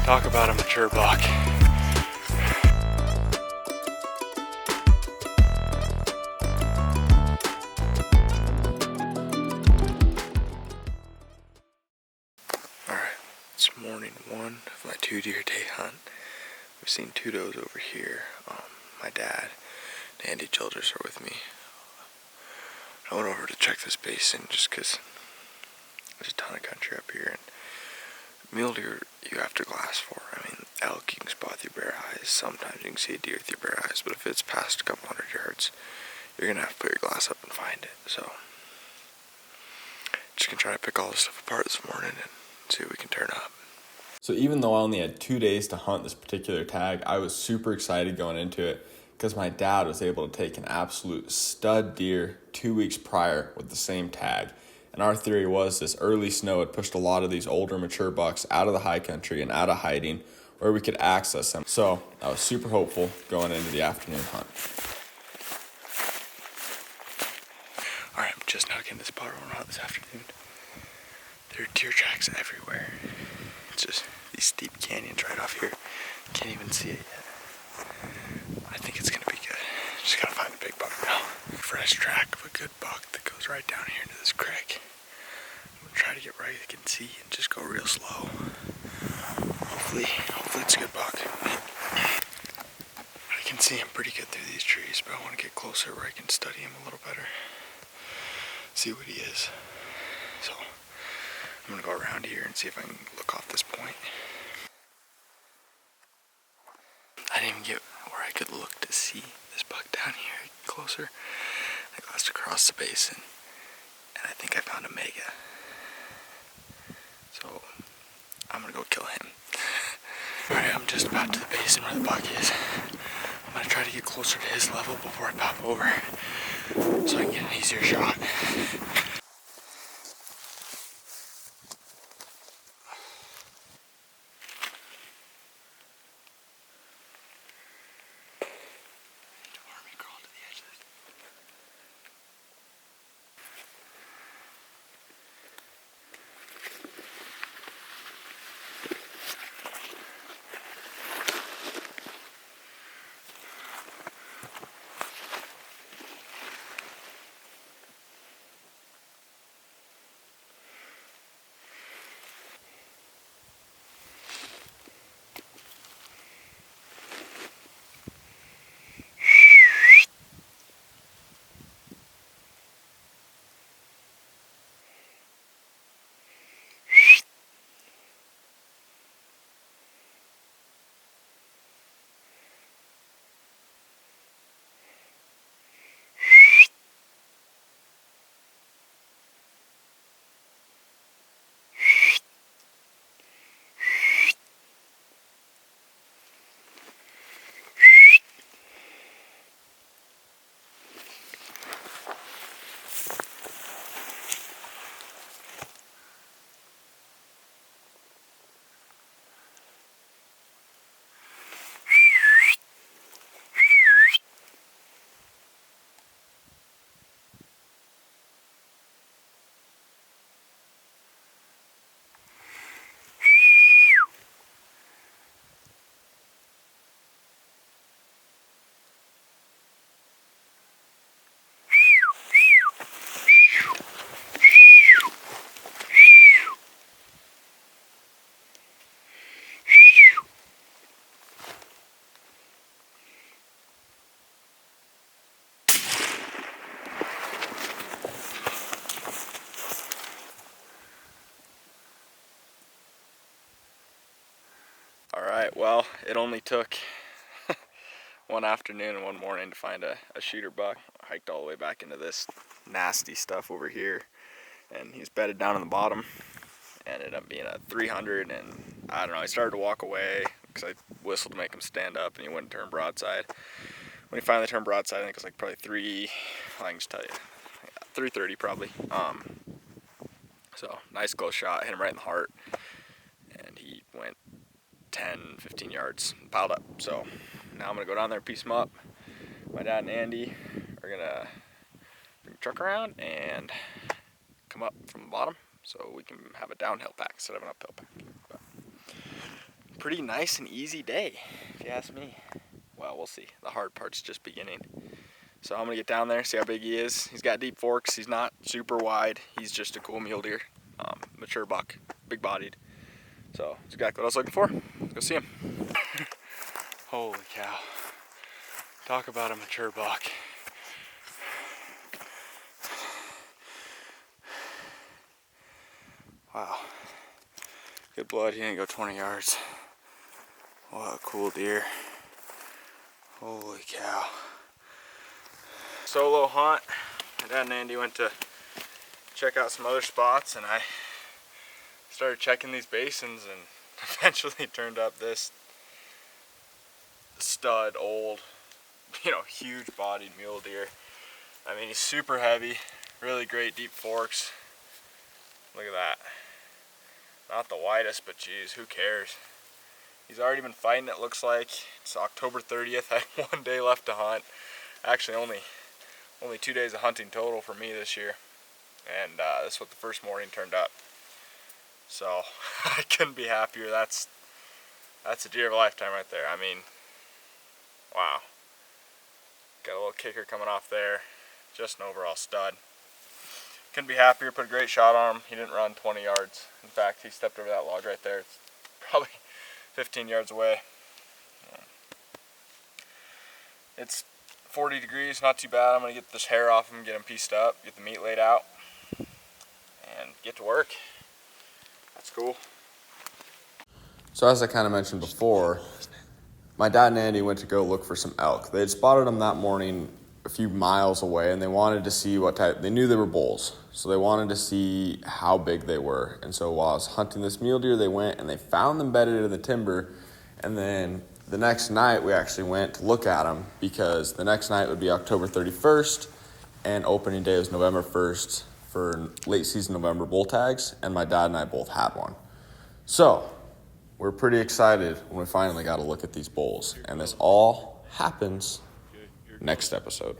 Talk about a mature buck. Alright, it's morning one of my 2 deer day hunt. We've seen 2 does over here. My dad and Andy Childers are with me. I went over to check this basin just because there's a ton of country up here, and mule deer you have to glass for. I mean, elk you can spot with your bare eyes. Sometimes you can see a deer with your bare eyes, but if it's past a couple hundred yards, you're gonna have to put your glass up and find it. So, just gonna try to pick all this stuff apart this morning and see what we can turn up. So even though I only had 2 days to hunt this particular tag, I was super excited going into it because my dad was able to take an absolute stud deer 2 weeks prior with the same tag. And our theory was this early snow had pushed a lot of these older mature bucks out of the high country and out of hiding where we could access them. So I was super hopeful going into the afternoon hunt. Alright, I'm just now getting to the spot where we're hunt this afternoon. There are deer tracks everywhere. It's just these steep canyons right off here. Can't even see it yet. I think it's gonna be good. Just gotta find a big buck now. Fresh track of a good buck that goes right down here into this creek. I'm gonna try to get right I can see and just go real slow. Hopefully it's a good buck. I can see him pretty good through these trees, but I want to get closer where I can study him a little better. See what he is. So I'm gonna go around here and see if I can look off this point. I didn't even get where I could look to see this buck down here closer. I glassed across the basin, and I think I found a mega. So I'm gonna go kill him. Alright, I'm just about to the basin where the buck is. I'm gonna try to get closer to his level before I pop over, so I can get an easier shot. Alright, well, it only took one afternoon and one morning to find a shooter buck. I hiked all the way back into this nasty stuff over here, and he's bedded down on the bottom. Ended up being a 300, and I don't know, I started to walk away because I whistled to make him stand up, and he wouldn't turn broadside. When he finally turned broadside, I think it was like probably I can just tell you, 330 probably. So nice close shot, hit him right in the heart, and he went 10, 15 yards, piled up. So now I'm gonna go down there and piece him up. My dad and Andy are gonna bring the truck around and come up from the bottom so we can have a downhill pack instead of an uphill pack. But pretty nice and easy day, if you ask me. Well, we'll see. The hard part's just beginning. So I'm gonna get down there, see how big he is. He's got deep forks. He's not super wide. He's just a cool mule deer, mature buck, big bodied. So it's exactly what I was looking for. Let's go see him. Holy cow. Talk about a mature buck. Wow. Good blood, he didn't go 20 yards. What a cool deer. Holy cow. Solo hunt. My dad and Andy went to check out some other spots, and I started checking these basins and eventually turned up this stud, old, huge bodied mule deer. I mean, he's super heavy, really great deep forks. Look at that. Not the widest, but geez, who cares? He's already been fighting, it looks like. It's October 30th, I have 1 day left to hunt. Actually, only 2 days of hunting total for me this year. And this is what the first morning turned up. So, I couldn't be happier. That's a deer of a lifetime right there. I mean, wow. Got a little kicker coming off there. Just an overall stud. Couldn't be happier, put a great shot on him. He didn't run 20 yards. In fact, he stepped over that log right there. It's probably 15 yards away. It's 40 degrees, not too bad. I'm gonna get this hair off him, get him pieced up, get the meat laid out, and get to work. That's cool. So as I kind of mentioned before, my dad and Andy went to go look for some elk. They had spotted them that morning a few miles away, and they wanted to see what type. They knew they were bulls, so they wanted to see how big they were. And so while I was hunting this mule deer, they went and they found them bedded in the timber. And then the next night, we actually went to look at them, because the next night would be October 31st, and opening day was November 1st for late season November bull tags, and my dad and I both had one. So we're pretty excited when we finally got to look at these bulls, and this all happens next episode.